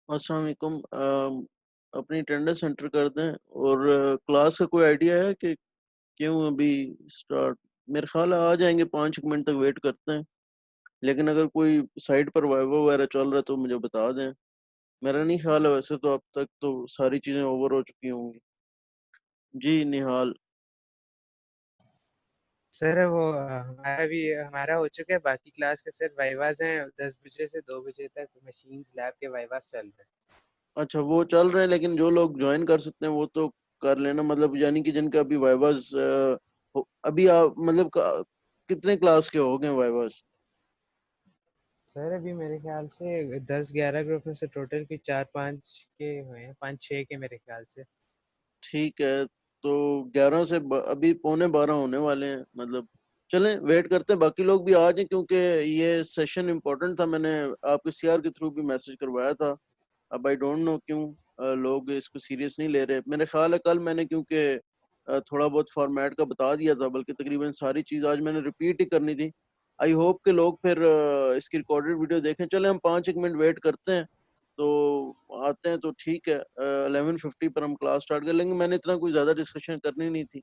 अस्सलाम वालेकुम। अपनी अटेंडेंस एंटर कर दें और क्लास का कोई आइडिया है कि क्यों अभी स्टार्ट? मेरे ख्याल है आ जाएंगे, 5 मिनट तक वेट करते हैं। लेकिन अगर कोई साइड पर वाइवा वगैरह चल रहा है तो मुझे बता दें। मेरा नहीं ख्याल है, वैसे तो अब तक तो सारी चीज़ें ओवर हो चुकी होंगी। जी निहाल। सर वो हमारा हो चुका है। बाकी क्लास के सर वाइवाज हैं 10 बजे से 2 बजे तक। मशीन्स लैब के वाइवाज चल रहे हैं। अच्छा, वो चल रहे हैं, लेकिन जो लोग ज्वाइन कर सकते हैं वो तो कर लेना, मतलब यानी कि जिनका अभी वाइवाज अभी आप मतलब कितने क्लास के हो गए वाइवाज? सर अभी मेरे ख्याल से 10-11 ग्रुप में से टोटल की 4-5 के हुए हैं, 5-6 के मेरे ख्याल से। ठीक है, तो 11 से अभी पौने 12 होने वाले हैं, मतलब चलें वेट करते हैं बाकी लोग भी आ जाएं, क्योंकि ये सेशन इम्पोर्टेंट था। मैंने आपके सीआर के थ्रू भी मैसेज करवाया था। अब आई डोंट नो क्यों लोग इसको सीरियस नहीं ले रहे। मेरे ख्याल है कल मैंने, क्योंकि थोड़ा बहुत फॉर्मेट का बता दिया था, बल्कि तकरीबन सारी चीज़ आज मैंने रिपीट ही करनी थी। आई होप के लोग फिर इसकी रिकॉर्डेड वीडियो देखें। चले हम 5 एक मिनट वेट करते हैं, तो आते हैं तो ठीक है। 11:50 पर हम क्लास स्टार्ट कर लेंगे। मैंने इतना कोई ज़्यादा डिस्कशन करनी नहीं थी।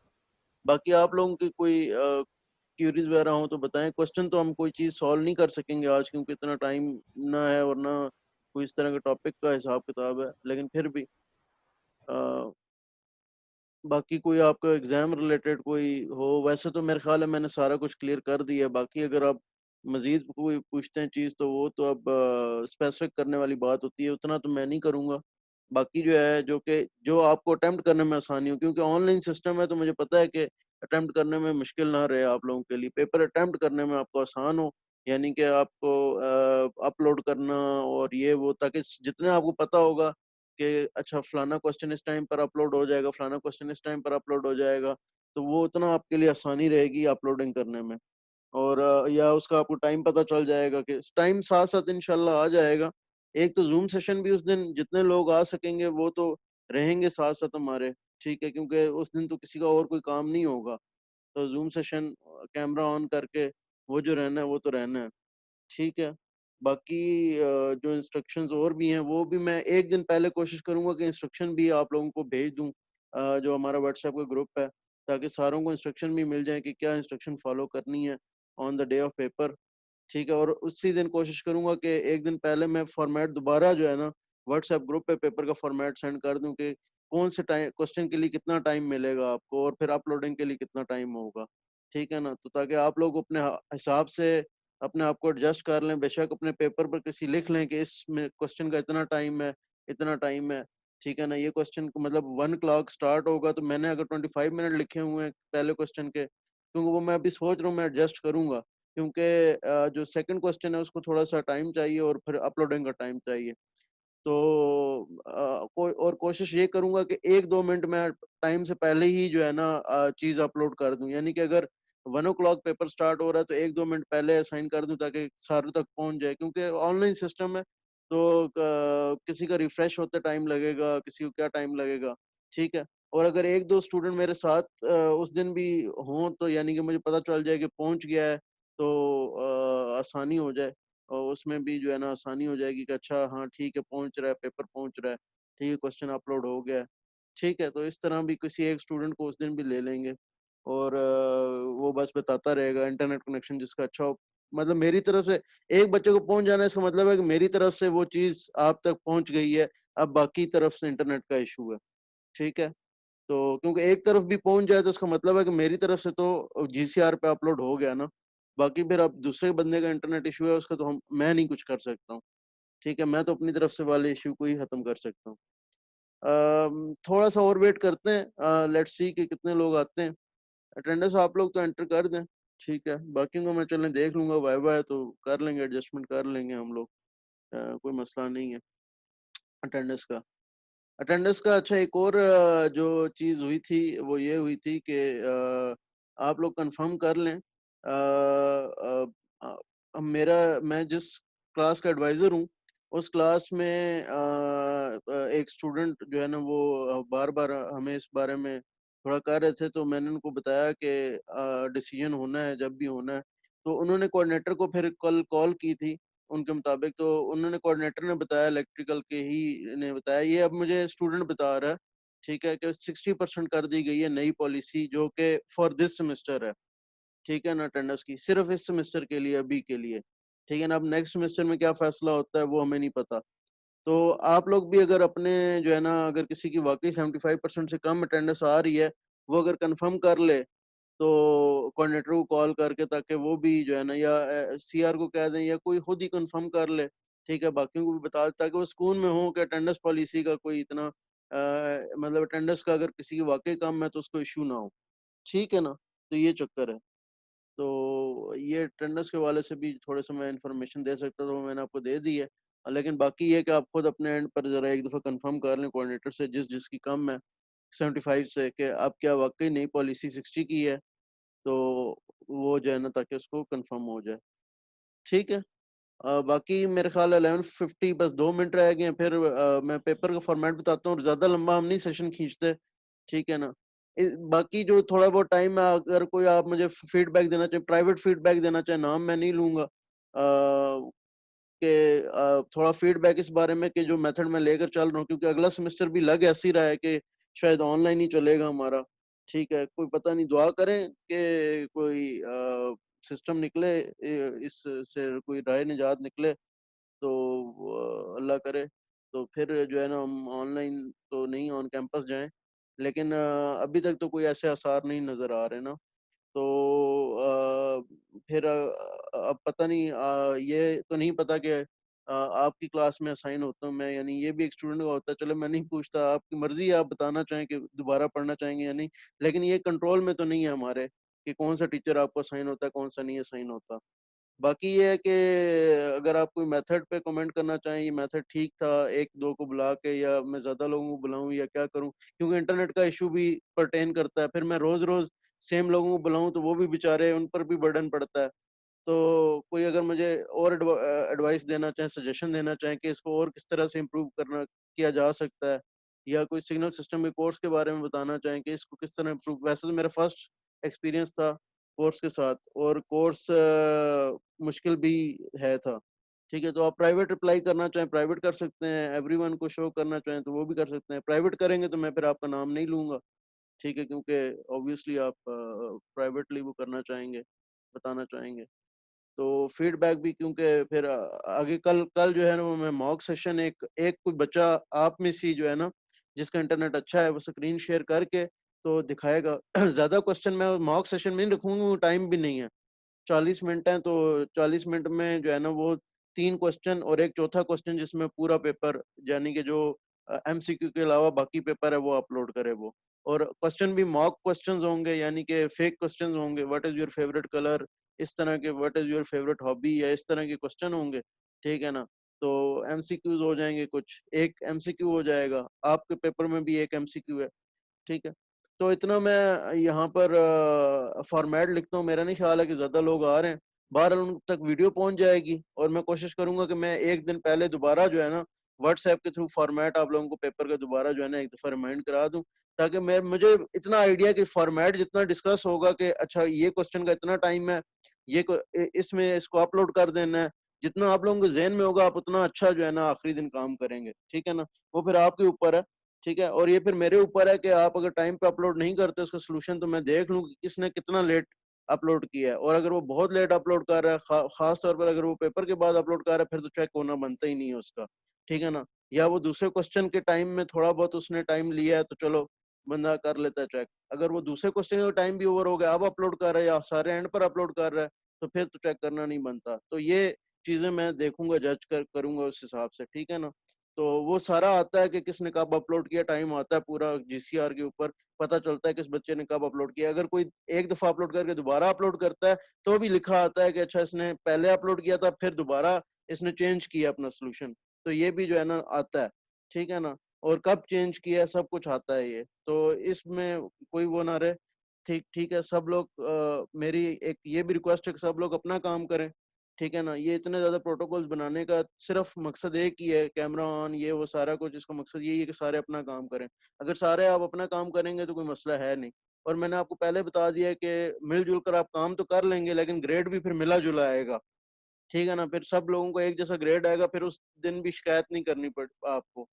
बाकी आप लोगों की कोई क्यूरीज वगैरह हो तो बताएं। क्वेश्चन तो हम कोई चीज़ सॉल्व नहीं कर सकेंगे आज, क्योंकि इतना टाइम ना है और ना कोई इस तरह का टॉपिक का हिसाब किताब है, लेकिन फिर भी अ, बाकी कोई आपका एग्ज़ाम रिलेटेड कोई हो? वैसे तो मेरे ख्याल है मैंने सारा कुछ क्लियर कर दिया है। बाकी अगर आप मज़ीद कोई पूछते हैं चीज़, तो वो तो अब स्पेसिफिक करने वाली बात होती है, उतना तो मैं नहीं करूँगा। बाकी जो है, जो आपको अटेम्प्ट करने में आसानी हो, क्योंकि ऑनलाइन सिस्टम है, तो मुझे पता है कि अटेम्प्ट करने में मुश्किल ना रहे आप लोगों के लिए। पेपर अटेम्प्ट करने में आपको आसान हो, यानी कि आपको अपलोड करना और ये वो, ताकि जितने आपको पता होगा कि अच्छा फलाना क्वेश्चन इस टाइम पर अपलोड हो जाएगा, फलाना क्वेश्चन इस टाइम पर अपलोड हो जाएगा, तो वो उतना आपके लिए आसानी रहेगी अपलोडिंग करने में। और या उसका आपको टाइम पता चल जाएगा कि टाइम साथ-साथ इंशाल्लाह आ जाएगा। एक तो ज़ूम सेशन भी उस दिन जितने लोग आ सकेंगे वो तो रहेंगे साथ-साथ हमारे, ठीक है? क्योंकि उस दिन तो किसी का और कोई काम नहीं होगा। तो ज़ूम सेशन कैमरा ऑन करके वो जो रहना है वो तो रहना है। ठीक है। बाकी जो इंस्ट्रक्शंस और भी हैं, वो भी मैं एक दिन पहले कोशिश करूँगा कि इंस्ट्रक्शन भी आप लोगों को भेज दूँ, जो हमारा व्हाट्सएप का ग्रुप है, ताकि सारों को इंस्ट्रक्शन भी मिल जाए कि क्या इंस्ट्रक्शन फ़ॉलो करनी है on the day of paper. ठीक है? और उसी दिन कोशिश करूँगा कि एक दिन पहले मैं फ़ॉर्मेट दोबारा जो है ना, व्हाट्सएप ग्रुप पे पेपर का फ़ॉर्मेट सेंड कर दूँ कि कौन से टाइम क्वेश्चन के लिए कितना टाइम मिलेगा आपको और फिर अपलोडिंग के लिए कितना टाइम होगा। ठीक है ना? तो ताकि आप लोग अपने हिसाब से अपने आप को एडजस्ट कर लें। बेशक अपने पेपर पर किसी लिख लें कि इसमें क्वेश्चन का इतना टाइम है, इतना टाइम है। ठीक है ना? ये क्वेश्चन को मतलब 1 क्लॉक स्टार्ट होगा, तो मैंने अगर 25 मिनट लिखे हुए हैं पहले क्वेश्चन के, क्योंकि वो मैं अभी सोच रहा हूँ मैं एडजस्ट करूँगा। क्योंकि जो सेकंड क्वेश्चन है उसको थोड़ा-सा टाइम चाहिए और फिर अपलोडिंग का टाइम चाहिए। तो और कोशिश ये करूँगा कि 1-2 मिनट मैं टाइम से पहले ही जो है ना चीज़ अपलोड कर दूँ। यानी कि अगर 1 ओ क्लॉक पेपर स्टार्ट हो रहा है तो 1-2 मिनट पहले असाइन कर दूँ, ताकि सारों तक पहुँच जाए। क्योंकि ऑनलाइन सिस्टम है, तो किसी का रिफ्रेश होते टाइम लगेगा, किसी को क्या टाइम लगेगा, ठीक है? और अगर 1-2 स्टूडेंट मेरे साथ उस दिन भी हों, तो यानी कि मुझे पता चल जाए कि पहुँच गया है, तो आसानी हो जाए। और उसमें भी जो है ना आसानी हो जाएगी कि अच्छा हाँ ठीक है, पहुँच रहा है, पेपर पहुँच रहा है, ठीक है, क्वेश्चन अपलोड हो गया है। ठीक है, तो इस तरह भी किसी एक स्टूडेंट को उस दिन भी ले लेंगे और वो बस बताता रहेगा। इंटरनेट कनेक्शन जिसका अच्छा हो, मतलब मेरी तरफ से एक बच्चे को पहुँच जाना है, इसका मतलब है कि मेरी तरफ से वो चीज़ आप तक पहुँच गई है, अब बाकी तरफ से इंटरनेट का इश्यू है। ठीक है? तो क्योंकि एक तरफ भी पहुँच जाए तो इसका मतलब है कि मेरी तरफ से तो जीसीआर पे अपलोड हो गया ना। बाकी फिर अब दूसरे बंदे का इंटरनेट इश्यू है, उसका तो मैं नहीं कुछ कर सकता हूँ। ठीक है? मैं तो अपनी तरफ से वाले इश्यू को ही खत्म कर सकता हूँ। थोड़ा-सा और वेट करते हैं, लेट्स सी कि कितने लोग आते हैं। अटेंडेंस आप लोग तो एंटर कर दें, ठीक है? बाकियों का मैं चलें देख लूँगा, वाइवा है तो कर लेंगे, एडजस्टमेंट कर लेंगे हम लोग। कोई मसला नहीं है अटेंडेंस का। अटेंडेंस का अच्छा एक और जो चीज़ हुई थी वो ये हुई थी कि आप लोग कंफर्म कर लें। मैं जिस क्लास का एडवाइज़र हूँ, उस क्लास में एक स्टूडेंट जो है ना वो बार-बार हमें इस बारे में थोड़ा कह रहे थे, तो मैंने उनको बताया कि डिसीजन होना है जब भी होना है। तो उन्होंने कोऑर्डिनेटर को फिर कल कॉल की थी उनके मुताबिक, तो उन्होंने कोऑर्डिनेटर ने बताया, इलेक्ट्रिकल के ही ने बताया, ये अब मुझे स्टूडेंट बता रहा है, ठीक है, कि 60% कर दी गई है नई पॉलिसी, जो कि फॉर दिस सेमेस्टर है, ठीक है ना, अटेंडेंस की, सिर्फ इस सेमेस्टर के लिए, अभी के लिए, ठीक है ना। अब नेक्स्ट सेमेस्टर में क्या फैसला होता है वो हमें नहीं पता। तो आप लोग भी अगर अपने जो है ना, अगर किसी की वाकई 75% से कम अटेंडेंस आ रही है, वो अगर कंफर्म कर ले, तो कोऑर्डिनेटर को कॉल करके, ताकि वो भी जो है ना, या सीआर को कह दें, या कोई खुद ही कंफर्म कर ले, ठीक है, बाकियों को भी बता दे, ताकि वो सुकून में हो कि अटेंडेंस पॉलिसी का कोई इतना मतलब अटेंडेंस का अगर किसी की वाकई कम है तो उसको इशू ना हो, ठीक है ना। तो ये चक्कर है। तो ये अटेंडेंस के हवाले से भी थोड़े से मैं इन्फॉर्मेशन दे सकता था, तो वो मैंने आपको दे दी है। लेकिन बाकी ये कि आप खुद अपने एंड पर ज़रा एक दफ़ा कंफर्म कर लें कोऑर्डिनेटर से, जिसकी कम है 75 से, कि आप क्या वाक़ई नई पॉलिसी 60 की है, तो वो जो है ना, ताकि उसको कंफर्म हो जाए। ठीक है? बाकी मेरे ख़्याल 11:50, बस 2 मिनट रह गए हैं, फिर मैं पेपर का फ़ॉर्मेट बताता हूँ, और ज़्यादा लंबा हम नहीं सेशन खींचते, ठीक है ना? बाकी जो थोड़ा बहुत टाइम है, अगर कोई आप मुझे फीडबैक देना चाहें, प्राइवेट फीडबैक देना चाहें, नाम मैं नहीं लूँगा, कि थोड़ा फीडबैक इस बारे में कि जो मेथड मैं लेकर चल रहा हूँ, क्योंकि अगला सेमेस्टर भी लग ऐसे ही रहा है कि शायद ऑनलाइन ही चलेगा हमारा, ठीक है? कोई पता नहीं, दुआ करें कि कोई सिस्टम निकले, इस से कोई राह निजात निकले, तो अल्लाह करे, तो फिर जो है ना, हम ऑनलाइन तो नहीं, ऑन कैंपस जाएँ। लेकिन अभी तक तो कोई ऐसे आसार नहीं नज़र आ रहे ना। तो फिर अब पता नहीं, ये तो नहीं पता कि आपकी क्लास में असाइन होता हूँ मैं, यानी ये भी एक स्टूडेंट का होता है। चलो मैं नहीं पूछता, आपकी मर्ज़ी है, आप बताना चाहें कि दोबारा पढ़ना चाहेंगे या नहीं। लेकिन ये कंट्रोल में तो नहीं है हमारे, कि कौन-सा टीचर आपको असाइन होता है, कौन-सा नहीं असाइन होता। बाकी ये है कि अगर आप कोई मेथड पे कमेंट करना चाहें, ये मेथड ठीक था, 1-2 को बुला के, या मैं ज़्यादा लोगों को बुलाऊँ, या क्या करूँ? क्योंकि इंटरनेट का इश्यू भी पर्टेन करता है। फिर मैं रोज़-रोज़ सेम लोगों को बुलाऊँ, तो वो भी बेचारे, उन पर भी बर्डन पड़ता है। तो कोई अगर मुझे और एडवाइस देना चाहे, सजेशन देना चाहें कि इसको और किस तरह से इम्प्रूव करना किया जा सकता है, या कोई सिग्नल सिस्टम के कोर्स के बारे में बताना चाहें कि इसको किस तरह इम्प्रूव, वैसे तो मेरा फर्स्ट एक्सपीरियंस था कोर्स के साथ, और कोर्स मुश्किल भी था। ठीक है, तो आप प्राइवेट अप्लाई करना चाहें, प्राइवेट कर सकते हैं, एवरीवन को शो करना चाहें तो वो भी कर सकते हैं। प्राइवेट करेंगे तो मैं फिर आपका नाम नहीं लूँगा, ठीक है? क्योंकि ऑब्वियसली आप प्राइवेटली वो करना चाहेंगे, बताना चाहेंगे। तो फीडबैक भी, क्योंकि फिर आगे कल कल जो है ना, वो मैं मॉक सेशन, एक एक कोई बच्चा आप में से ही जो है ना, जिसका इंटरनेट अच्छा है, वो स्क्रीन शेयर करके तो दिखाएगा। ज़्यादा क्वेश्चन मैं मॉक सेशन में नहीं रखूँगा, वो टाइम भी नहीं है। 40 मिनट हैं, तो 40 मिनट में जो है ना, वो 3 क्वेश्चन और एक चौथा क्वेश्चन, जिसमें पूरा पेपर, यानी कि जो एमसीक्यू के अलावा बाकी पेपर है, वो अपलोड करे वो। और क्वेश्चन भी मॉक क्वेश्चंस होंगे, यानी कि फेक क्वेश्चंस होंगे, what is your favourite colour, इस तरह के, what is your favourite hobby, या इस तरह के क्वेश्चन होंगे, ठीक है ना? तो एमसीक्यूज़ हो जाएँगे कुछ, एक एमसीक्यू हो जाएगा, आपके पेपर में भी एक एमसीक्यू है। ठीक है। तो इतना मैं यहाँ पर फ़ॉर्मेट लिखता हूँ, मेरा नहीं ख़्याल है कि ज़्यादा लोग आ रहे हैं। बहरहाल उन तक वीडियो पहुँच जाएगी, और मैं कोशिश करूँगा कि मैं 1 दिन पहले दोबारा जो है ना, व्हाट्सऐप के थ्रू फ़ॉर्मेट आप लोगों को पेपर का दोबारा जो है ना, एक दफ़ा रिमाइंड करा दूँ, ताकि मैं मुझे इतना आइडिया कि फ़ॉर्मेट जितना डिस्कस होगा कि अच्छा, ये क्वेश्चन का इतना टाइम है, ये इसमें इसको अपलोड कर देना है। जितना आप लोगों के ज़हन में होगा, आप उतना अच्छा जो है ना, आखिरी दिन काम करेंगे। ठीक है ना? वो फिर आपके ऊपर है। ठीक है? और ये फिर मेरे ऊपर है कि आप अगर टाइम पे अपलोड नहीं करते उसका सॉल्यूशन, तो मैं देख लूँ कि किसने कितना लेट अपलोड किया है, और अगर वो बहुत लेट अपलोड कर रहा है, ख़ास तौर पर अगर वो पेपर के बाद अपलोड कर रहा है, फिर तो चेक होना बनता ही नहीं है उसका, ठीक है ना? या वो दूसरे क्वेश्चन के टाइम में थोड़ा बहुत उसने टाइम लिया है, तो चलो बंदा कर लेता है चेक। अगर वो दूसरे क्वेश्चन का टाइम भी ओवर हो गया, अब अपलोड कर रहा है, या सारे एंड पर अपलोड कर रहा है, तो फिर तो चेक करना नहीं बनता। तो ये चीज़ें मैं देखूँगा, जज करूँगा उस हिसाब से, ठीक है ना? तो वो सारा आता है कि किसने कब अपलोड किया, टाइम आता है पूरा जीसीआर के ऊपर, पता चलता है किस बच्चे ने कब अपलोड किया। अगर कोई एक दफ़ा अपलोड करके दोबारा अपलोड करता है, तो भी लिखा आता है कि अच्छा, इसने पहले अपलोड किया था, फिर दोबारा इसने चेंज किया अपना सॉल्यूशन। तो ये भी जो है ना, आता है, ठीक है ना? और कब चेंज किया है, सब कुछ आता है ये। तो इसमें कोई वो ना रहे, ठीक ठीक है, सब लोग मेरी एक ये भी रिक्वेस्ट है कि सब लोग अपना काम करें। ठीक है ना? ये इतने ज़्यादा प्रोटोकॉल्स बनाने का सिर्फ़ मकसद एक ही है, कैमरा ऑन, ये वो सारा कुछ, इसका मकसद यही है कि सारे अपना काम करें। अगर सारे आप अपना काम करेंगे तो कोई मसला है नहीं। और मैंने आपको पहले बता दिया है कि मिल-जुल कर आप काम तो कर लेंगे, लेकिन ग्रेड भी फिर मिला-जुला आएगा। ठीक है ना, फिर सब लोगों को एक जैसा ग्रेड आएगा, फिर उस दिन भी शिकायत नहीं करनी पड़ आपको,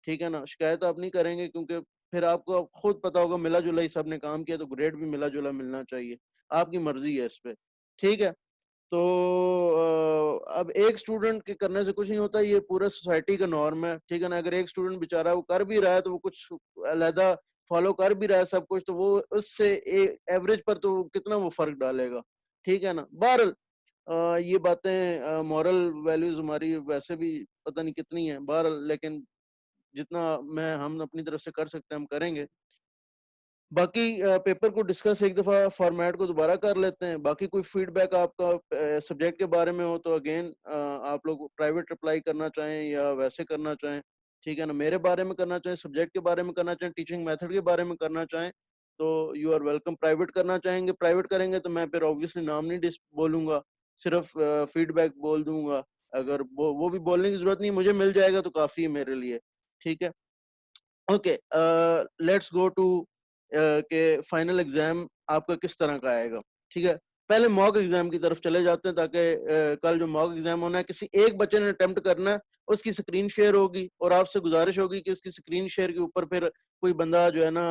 ठीक है ना, शिकायत आप नहीं करेंगे क्योंकि फिर आपको अब खुद पता होगा मिला जुला ही सबने काम किया तो ग्रेड भी मिला जुला मिलना चाहिए, आपकी मर्जी है इस पे, ठीक है। तो अब एक स्टूडेंट के करने से कुछ नहीं होता, ये पूरा सोसाइटी का नॉर्म है, ठीक है ना। अगर एक स्टूडेंट बेचारा वो कर भी रहा है तो वो कुछ अलहदा फॉलो कर भी रहा है सब कुछ, तो वो उससे एवरेज पर तो कितना वो फर्क डालेगा, ठीक है ना। बहरहाल ये बातें मॉरल वैल्यूज हमारी वैसे भी पता नहीं कितनी है, बहरहाल लेकिन जितना मैं हम अपनी तरफ से कर सकते हैं हम करेंगे। बाकी पेपर को डिस्कस एक दफा फॉर्मेट को दोबारा कर लेते हैं। बाकी कोई फीडबैक आपका सब्जेक्ट के बारे में हो तो अगेन आप लोग प्राइवेट रिप्लाई करना चाहें या वैसे करना चाहें, ठीक है ना, मेरे बारे में करना चाहें, सब्जेक्ट के बारे में करना चाहें, टीचिंग मेथड के बारे में करना चाहें तो यू आर वेलकम। प्राइवेट करना चाहेंगे, प्राइवेट करेंगे तो मैं फिर ऑब्वियसली नाम नहीं बोलूंगा, सिर्फ फीडबैक बोल दूंगा। अगर वो भी बोलने की जरूरत नहीं, मुझे मिल जाएगा तो काफी है मेरे लिए, ठीक है। ओके, लेट्स गो टू के फाइनल एग्जाम आपका किस तरह का आएगा, ठीक है। पहले मॉक एग्जाम की तरफ चले जाते हैं ताकि कल जो मॉक एग्जाम होना है किसी एक बच्चे ने अटेम्प्ट करना है, उसकी स्क्रीन शेयर होगी और आपसे गुजारिश होगी कि उसकी स्क्रीन शेयर के ऊपर फिर कोई बंदा जो है ना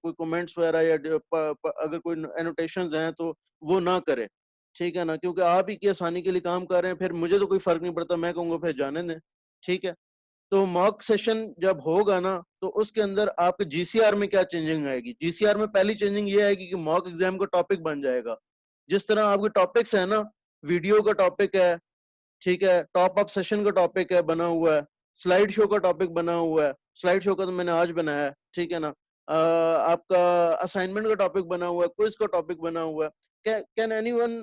कोई कमेंट्स वगैरह या अगर कोई एनोटेशंस हैं तो वो ना करे, ठीक है ना, क्योंकि आप ही की आसानी के लिए काम कर रहे हैं, फिर मुझे तो कोई फर्क नहीं पड़ता, मैं कहूँगा फिर जाने दें, ठीक है। तो मॉक सेशन जब होगा ना तो उसके अंदर आपके जीसीआर में क्या चेंजिंग आएगी, जीसीआर में पहली चेंजिंग ये आएगी कि मॉक एग्जाम का टॉपिक बन जाएगा। जिस तरह आपके टॉपिक्स है ना, वीडियो का टॉपिक है, ठीक है, टॉप अप सेशन का टॉपिक है बना हुआ है, स्लाइड शो का टॉपिक बना हुआ है, स्लाइड शो का तो मैंने आज बनाया है, ठीक है ना। आपका असाइनमेंट का टॉपिक बना हुआ है, क्विज का टॉपिक बना हुआ है। Can anyone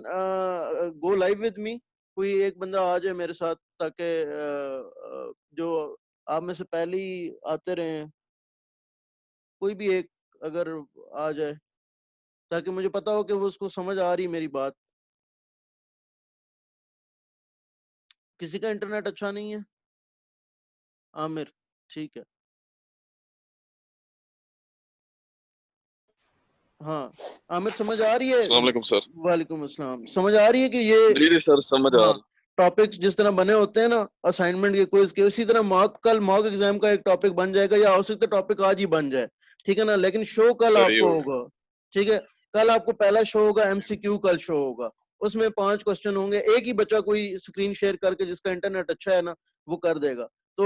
go live with me, कोई एक बंदा आ जाए मेरे साथ ताकि जो आप में से पहले ही आते रहे हैं, कोई भी एक अगर आ जाए ताकि मुझे पता हो कि वो उसको समझ आ रही मेरी बात। किसी का इंटरनेट अच्छा नहीं है? आमिर, ठीक है। हाँ, आमिर समझ आ रही है? अस्सलाम वालेकुम सर। वालेकुम अस्सलाम। समझ आ रही है कि ये जी जी सर, समझ आ हाँ रहा। टॉपिक्स जिस तरह बने होते हैं ना असाइनमेंट के क्विज के, उसी तरह कल मॉक एग्जाम का एक टॉपिक बन जाएगा, या हो सकता है टॉपिक आज ही बन जाए, ठीक है ना, लेकिन शो कल सही आपको हो गया। होगा, ठीक है। कल आपको पहला शो होगा एमसीक्यू, कल शो होगा, उसमें 5 क्वेश्चन होंगे, एक ही बच्चा कोई स्क्रीन शेयर करके जिसका इंटरनेट अच्छा है ना वो कर देगा। तो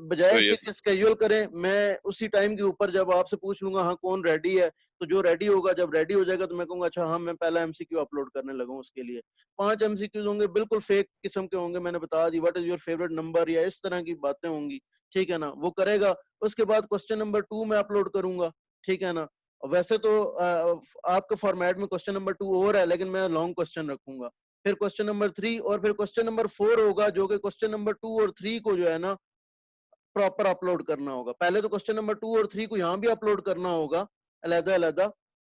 बजाय सही इसके है कि स्केड्यूल करें, मैं उसी टाइम के ऊपर जब आपसे पूछ लूंगा हाँ कौन रेडी है, तो जो रेडी होगा जब रेडी हो जाएगा तो मैं कहूंगा अच्छा हाँ मैं पहला एमसीक्यू अपलोड करने लगा हूँ उसके लिए। 5 एमसीक्यूज होंगे, बिल्कुल फेक किस्म के होंगे, मैंने बता दी what is your favourite number या इस तरह की बातें होंगी, ठीक है ना, वो करेगा। उसके बाद क्वेश्चन नंबर 2 मैं अपलोड करूंगा, ठीक है ना। वैसे तो आपके फॉर्मेट में क्वेश्चन नंबर 2 और है, लेकिन मैं लॉन्ग क्वेश्चन रखूंगा, फिर क्वेश्चन नंबर 3 और फिर क्वेश्चन नंबर 4 होगा, जो कि क्वेश्चन नंबर 2 और 3 को जो है ना प्रॉपर अपलोड करना होगा। पहले तो क्वेश्चन नंबर 2 और 3 को यहाँ भी अपलोड करना होगा अलग अलग,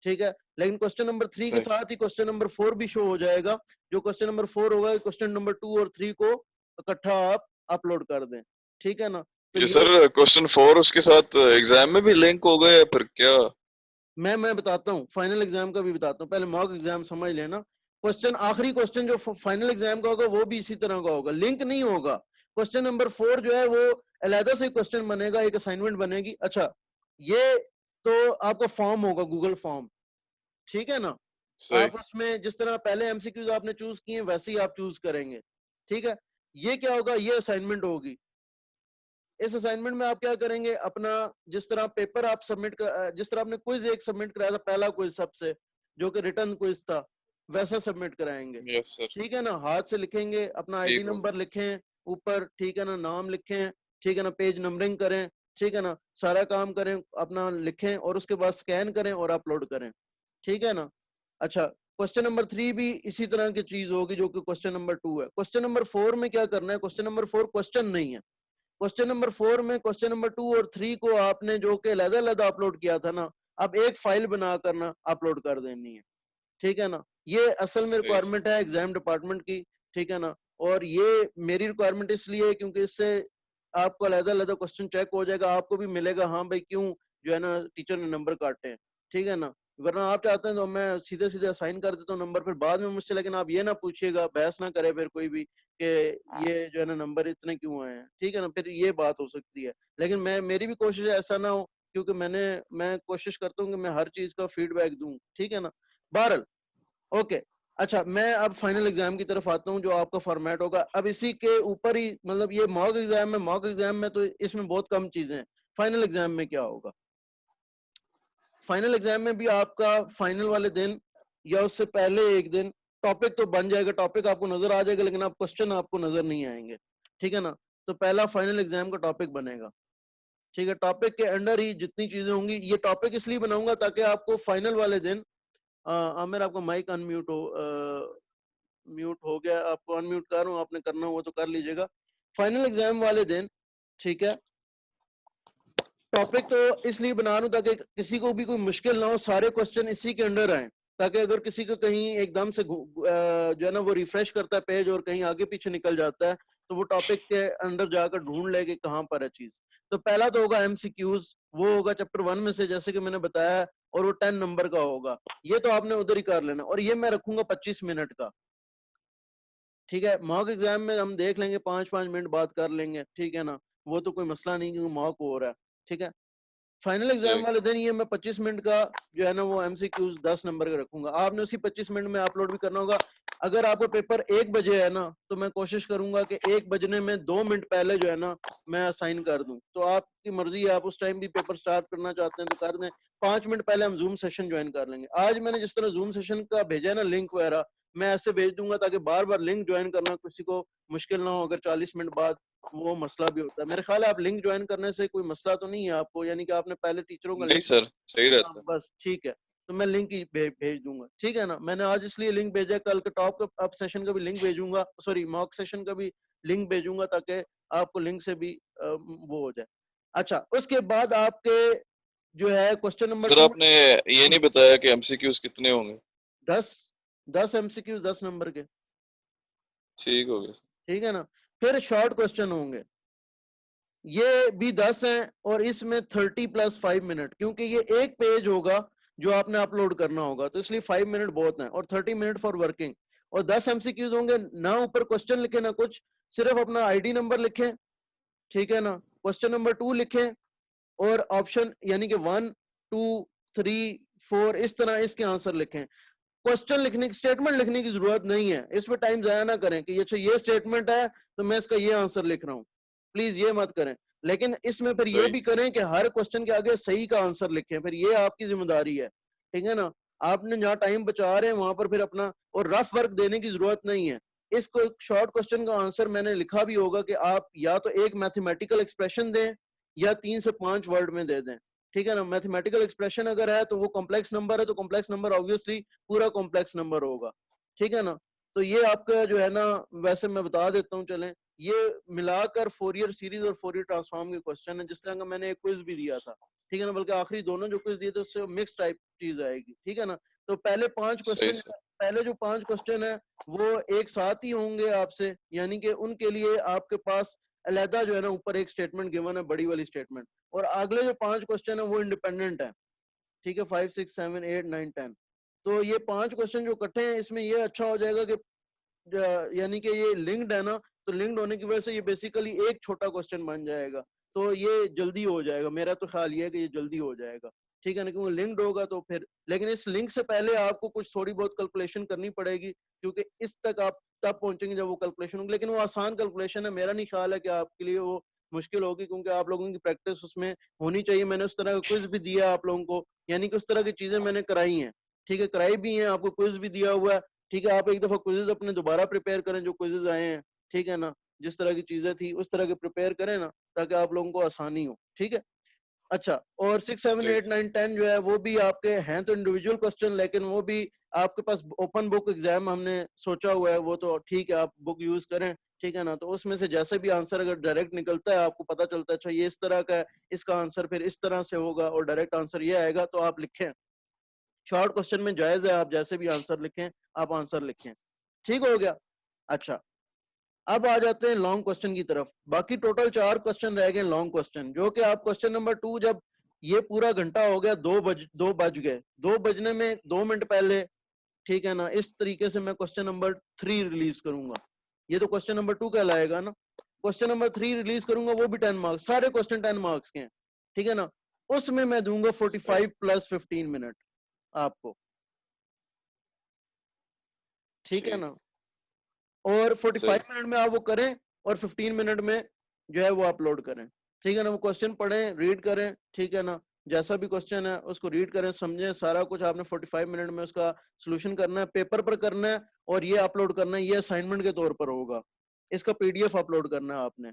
ठीक है, लेकिन क्वेश्चन नंबर 3 के सही। साथ ही क्वेश्चन नंबर 4 भी शो हो जाएगा। जो क्वेश्चन नंबर 4 होगा क्वेश्चन नंबर 2 और 3 को इकट्ठा आप अपलोड कर दें, ठीक है ना। तो ये ये सर क्वेश्चन 4 उसके साथ एग्जाम में भी लिंक हो गए या फिर क्या? मैं बताता हूँ, फाइनल एग्जाम का भी बताता हूँ, पहले मॉक एग्जाम समझ लेना। क्वेश्चन आखिरी क्वेश्चन जो फाइनल एग्जाम का होगा वो भी इसी तरह का होगा, लिंक नहीं होगा। क्वेश्चन नंबर 4 जो है वो अलहदा से क्वेश्चन बनेगा, एक असाइनमेंट बनेगी। अच्छा, ये तो आपका फॉर्म होगा गूगल फॉर्म, ठीक है ना। सही। आप उसमें जिस तरह पहले एमसीक्यूज आपने चूज किए वैसे ही आप चूज करेंगे, ठीक है। ये क्या होगा, ये असाइनमेंट होगी। इस असाइनमेंट में आप क्या करेंगे, अपना जिस तरह पेपर आप जिस तरह आपने क्विज एक सबमिट कराया था, पहला क्विज सबसे जो कि रिटर्न क्विज था, वैसा सबमिट कराएंगे, यस सर। ठीक है ना। हाथ से लिखेंगे, अपना आईडी ठीक हो नंबर लिखें ऊपर, ठीक है ना, नाम लिखें, ठीक है ना, पेज नंबरिंग करें, ठीक है ना, सारा काम करें, अपना लिखें और उसके बाद स्कैन करें और अपलोड करें, ठीक है ना। अच्छा, क्वेश्चन नंबर 3 भी इसी तरह की चीज होगी जो कि क्वेश्चन नंबर 2 है। क्वेश्चन नंबर 4 में क्या करना है, क्वेश्चन नंबर 4 क्वेश्चन नहीं है। क्वेश्चन नंबर 4 में क्वेश्चन नंबर 2 और 3 को आपने जो कि अलग अलग अपलोड किया था ना, अब एक फाइल बना करना अपलोड कर देनी है, ठीक है ना। ये असल में सही सर। रिक्वायरमेंट है एग्जाम डिपार्टमेंट की, ठीक है ना। और ये मेरी रिक्वायरमेंट इसलिए है क्योंकि इससे आपको अलग अलग क्वेश्चन चेक हो जाएगा, आपको भी मिलेगा हाँ भाई क्यों जो है ना टीचर ने नंबर काटे हैं, ठीक है ना। वरना आप चाहते हैं तो मैं सीधे सीधे असाइन कर देता हूँ नंबर फिर बाद में मुझसे, लेकिन आप ये ना पूछिएगा, बहस ना करे फिर कोई भी कि ये जो है ना नंबर इतने क्यों आए हैं, ठीक है ना, फिर ये बात हो सकती है। लेकिन मेरी भी कोशिश है ऐसा ना हो, क्योंकि मैं कोशिश करता हूँ कि मैं हर चीज का फीडबैक दूं, ठीक है ना। बहरहाल ओके। अच्छा, मैं अब फाइनल एग्जाम की तरफ आता हूँ, जो आपका फॉर्मेट होगा। अब इसी के ऊपर ही मतलब ये मॉक एग्जाम है, मॉक एग्जाम में तो इसमें बहुत कम चीजें हैं। फाइनल एग्जाम में क्या होगा? फाइनल एग्जाम में भी आपका फाइनल वाले दिन या उससे पहले एक दिन टॉपिक तो बन जाएगा, टॉपिक आपको नजर आ जाएगा, लेकिन आप क्वेश्चन आपको नजर नहीं आएंगे, ठीक है ना। तो पहला फाइनल एग्जाम का टॉपिक बनेगा, ठीक है। टॉपिक के अंडर ही जितनी चीजें होंगी, ये टॉपिक इसलिए बनाऊंगा ताकि आपको फाइनल वाले दिन आमिर आपका माइक अनम्यूट हो, म्यूट हो गया, आपको अनम्यूट कर रहा हूं, आपने करना हुआ तो कर लीजिएगा। फाइनल एग्जाम वाले दिन, ठीक है, टॉपिक तो इसलिए बना रहा हूं ताकि किसी को भी कोई मुश्किल ना हो, सारे क्वेश्चन इसी के अंडर आए, ताकि अगर किसी को कहीं एकदम से जो है ना वो रिफ्रेश करता है पेज और कहीं आगे पीछे निकल जाता है, तो वो टॉपिक के अंदर जाकर ढूंढ ले कि कहां पर है चीज। तो पहला तो होगा एमसीक्यूज, वो होगा चैप्टर 1 में से, जैसे कि मैंने बताया, और वो 10 नंबर का होगा। ये तो आपने उधर ही कर लेना, और ये मैं रखूंगा 25 मिनट का, ठीक है। मॉक एग्जाम में हम देख लेंगे, 5-5 मिनट बात कर लेंगे, ठीक है ना, वो तो कोई मसला नहीं क्योंकि मॉक हो रहा है, ठीक है। फाइनल एग्जाम सही। वाले दिन ये मैं 25 मिनट का जो है ना वो एमसीक्यूज 10 नंबर का रखूंगा। आपने उसी 25 मिनट में अपलोड भी करना होगा। अगर आपका पेपर 1 बजे है ना, तो मैं कोशिश करूंगा कि 1 बजने में 2 मिनट पहले जो है ना मैं असाइन कर दूं। तो आपकी मर्जी है, आप उस टाइम भी पेपर स्टार्ट करना चाहते हैं तो कर दें। 5 मिनट पहले हम जूम सेशन ज्वाइन कर लेंगे। आज मैंने जिस तरह जूम सेशन का भेजा है ना लिंक वगैरह, मैं ऐसे भेज दूंगा ताकि बार बार लिंक ज्वाइन करना किसी को मुश्किल ना हो, अगर 40 मिनट बाद वो मसला भी होता है। मेरे ख्याल है आप लिंक ज्वाइन करने से कोई मसला तो नहीं है आपको, यानी कि आपने पहले टीचरों का नहीं लिंक, सर, सही हाँ रहता है। बस ठीक है। तो मैं लिंक ही भेज दूंगा, ठीक है ना। मैंने आज इसलिए लिंक भेजा, कल के टॉप अप सेशन का भी लिंक भेजूंगा, सॉरी मॉक सेशन का भी लिंक भेजूंगा, ताकि आपको लिंक से भी वो हो जाए। अच्छा, उसके बाद आपके जो है क्वेश्चन नंबर सर 2, आपने ये नहीं बताया कि एमसीक्यूज कितने होंगे। 10 10 एमसीक्यूज 10 नंबर के, ठीक हो गया। ठीक है ना। फिर शॉर्ट क्वेश्चन होंगे, ये भी 10 हैं, और इसमें 30 + 5 मिनट, क्योंकि ये एक पेज होगा जो आपने अपलोड करना होगा, तो इसलिए 5 मिनट बहुत हैं, और 30 मिनट फॉर वर्किंग। और 10 एमसीक्यूज होंगे ना, ऊपर क्वेश्चन लिखे ना कुछ, सिर्फ अपना आईडी नंबर लिखें, ठीक है ना। क्वेश्चन नंबर 2 लिखें, और ऑप्शन यानी कि 1 2 3 4 इस तरह इसके आंसर लिखें। क्वेश्चन लिखने की, स्टेटमेंट लिखने की जरूरत नहीं है, इसमें टाइम जाया ना करें कि अच्छा ये स्टेटमेंट है तो मैं इसका ये आंसर लिख रहा हूं, प्लीज ये मत करें। लेकिन इसमें फिर ये सही। भी करें कि हर क्वेश्चन के आगे सही का आंसर लिखें, फिर ये आपकी जिम्मेदारी है, ठीक है ना। आपने जहाँ टाइम बचा रहे हैं वहां पर फिर अपना, और रफ वर्क देने की जरूरत नहीं है। इसको शॉर्ट क्वेश्चन का आंसर मैंने लिखा भी होगा कि आप या तो एक मैथमेटिकल एक्सप्रेशन दें या 3 से 5 वर्ड में दे दें, ठीक है ना। मैथमेटिकल एक्सप्रेशन अगर है तो वो कॉम्प्लेक्स नंबर है, तो कॉम्प्लेक्स नंबर ऑब्वियसली पूरा कॉम्प्लेक्स नंबर होगा, ठीक है ना। तो ये आपका जो है ना, वैसे मैं बता देता हूँ, चलें, ये मिलाकर फोरियर सीरीज और फोरियर ट्रांसफॉर्म के क्वेश्चन है, जिस तरह का मैंने एक क्विज भी दिया था, ठीक है ना, बल्कि आखिरी दोनों जो क्विज दिए थे उससे मिक्स टाइप चीज आएगी, ठीक है ना। तो पहले 5 सही क्वेश्चन, सर। पहले जो 5 क्वेश्चन है वो एक साथ ही होंगे आपसे, यानी कि उनके लिए आपके पास अलहदा जो है ना ऊपर एक स्टेटमेंट गिवन है, बड़ी वाली स्टेटमेंट, और अगले जो 5 क्वेश्चन है वो इंडिपेंडेंट है, ठीक है, 5 6 7 8 9 10। तो ये 5 क्वेश्चन जो इकट्ठे हैं, इसमें ये अच्छा हो जाएगा कि यानी कि ये लिंक्ड है ना, तो लिंक्ड होने की वजह से ये बेसिकली एक छोटा क्वेश्चन बन जाएगा, तो ये जल्दी हो जाएगा। मेरा तो ख्याल ये है कि ये जल्दी हो जाएगा, ठीक है ना, क्योंकि लिंक्ड होगा तो फिर, लेकिन इस लिंक से पहले आपको कुछ थोड़ी बहुत कैलकुलेशन करनी पड़ेगी, क्योंकि इस तक आप तब पहुंचेंगे जब वो कैलकुलेशन होगी, लेकिन वो आसान कैलकुलेशन है। मेरा नहीं ख्याल है कि आपके लिए वो मुश्किल होगी, क्योंकि आप लोगों की प्रैक्टिस उसमें होनी चाहिए। मैंने उस तरह का क्विज भी दिया आप लोगों को, यानी कि उस तरह की चीजें मैंने कराई हैं, ठीक है, कराई भी हैं, आपको क्विज भी दिया हुआ है, ठीक है। आप एक दफा क्विजेज अपने दोबारा प्रिपेयर करें, जो क्विजेज आए हैं, ठीक है ना, जिस तरह की चीजें थी उस तरह के प्रिपेयर करें ना, ताकि आप लोगों को आसानी हो, ठीक है। अच्छा, और 6 7 ठीक। 8 9 10 जो है वो भी आपके हैं तो इंडिविजुअल क्वेश्चन, लेकिन वो भी आपके पास ओपन बुक एग्जाम हमने सोचा हुआ है, वो तो ठीक है, आप बुक यूज करें, ठीक है ना। तो उसमें से जैसे भी आंसर अगर डायरेक्ट निकलता है, आपको पता चलता है अच्छा ये इस तरह का है, इसका आंसर फिर इस तरह से होगा, और डायरेक्ट आंसर ये आएगा, तो आप लिखें। शॉर्ट क्वेश्चन में जायज है आप जैसे भी आंसर लिखें, आप आंसर लिखें, ठीक हो गया। अच्छा, अब आ जाते हैं लॉन्ग क्वेश्चन की तरफ। बाकी टोटल 4 क्वेश्चन रह गए लॉन्ग क्वेश्चन, जो कि आप क्वेश्चन नंबर 2 जब ये पूरा घंटा हो गया, 2 बज गए, 2 बजने में 2 मिनट पहले, ठीक है ना, इस तरीके से मैं क्वेश्चन नंबर 3 रिलीज करूंगा। ये तो क्वेश्चन नंबर 2 कहलाएगा ना। क्वेश्चन नंबर 3 रिलीज करूंगा, वो भी 10 मार्क्स, सारे क्वेश्चन 10 मार्क्स के हैं, ठीक है ना। उसमें मैं दूंगा 45 प्लस 15 मिनट आपको, ठीक है ठीक। ना। और सही। 45 मिनट में आप वो करें और 15 मिनट में जो है वो अपलोड करें, ठीक है ना। वो क्वेश्चन पढ़ें, रीड करें, ठीक है ना। जैसा भी क्वेश्चन है उसको रीड करें, समझें, सारा कुछ आपने 45 मिनट में उसका सोल्यूशन करना है, पेपर पर करना है और ये अपलोड करना है। ये असाइनमेंट के तौर पर होगा, इसका पीडीएफ अपलोड करना है आपने,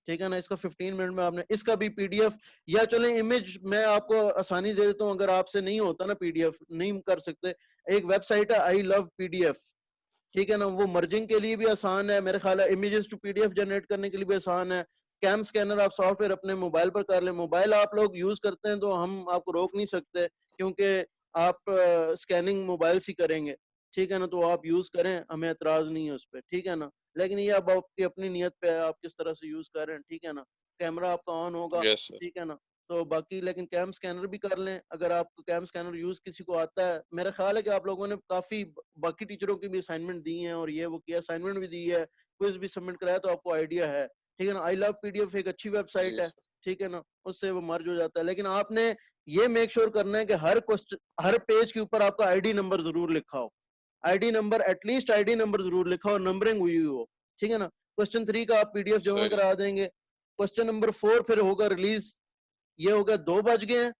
ठीक है ना। इसका 15 मिनट में आपने इसका भी पीडीएफ, या चले इमेज मैं आपको आसानी दे देता हूँ, अगर आपसे नहीं होता ना पीडीएफ नहीं कर सकते, एक वेबसाइट है आई लव पीडीएफ, ठीक है ना। वो मर्जिंग के लिए भी आसान है, मेरे ख्याल है इमेजेस टू पीडीएफ जनरेट करने के लिए भी आसान है। कैम स्कैनर आप सॉफ्टवेयर अपने मोबाइल पर कर लें, मोबाइल आप लोग यूज करते हैं तो हम आपको रोक नहीं सकते, क्योंकि आप स्कैनिंग मोबाइल से करेंगे, ठीक है ना। तो आप यूज करें, हमें एतराज नहीं है उस पर, ठीक है ना। लेकिन ये अब आपकी अपनी नियत पे है, आप किस तरह से यूज कर रहे हैं, ठीक है ना। कैमरा आपका ऑन होगा, यस सर। ठीक है ना। तो बाकी लेकिन कैम स्कैनर भी कर लें, अगर आपको कैम स्कैनर यूज किसी को आता है। मेरा ख्याल है कि आप लोगों ने काफी बाकी टीचरों की भी असाइनमेंट दी है और ये वो किया, असाइनमेंट भी दी है, क्विज भी सबमिट कराया, तो आपको आइडिया है, ठीक है ना। आई लव पीडीएफ एक अच्छी वेबसाइट जी है, सर। ठीक है ना। उससे वो मर्ज हो जाता है, लेकिन आपने ये मेक श्योर करना है कि हर क्वेश्चन, हर पेज के ऊपर आपका आईडी नंबर जरूर लिखा हो, ID number, at least ID number जरूर लिखा हो, नंबरिंग हुई हो, ठीक है ना। क्वेश्चन 3 का आप पीडीएफ जमा सही। करा देंगे। क्वेश्चन नंबर 4 फिर होगा रिलीज, ये हो गया, 2 बज गए हैं,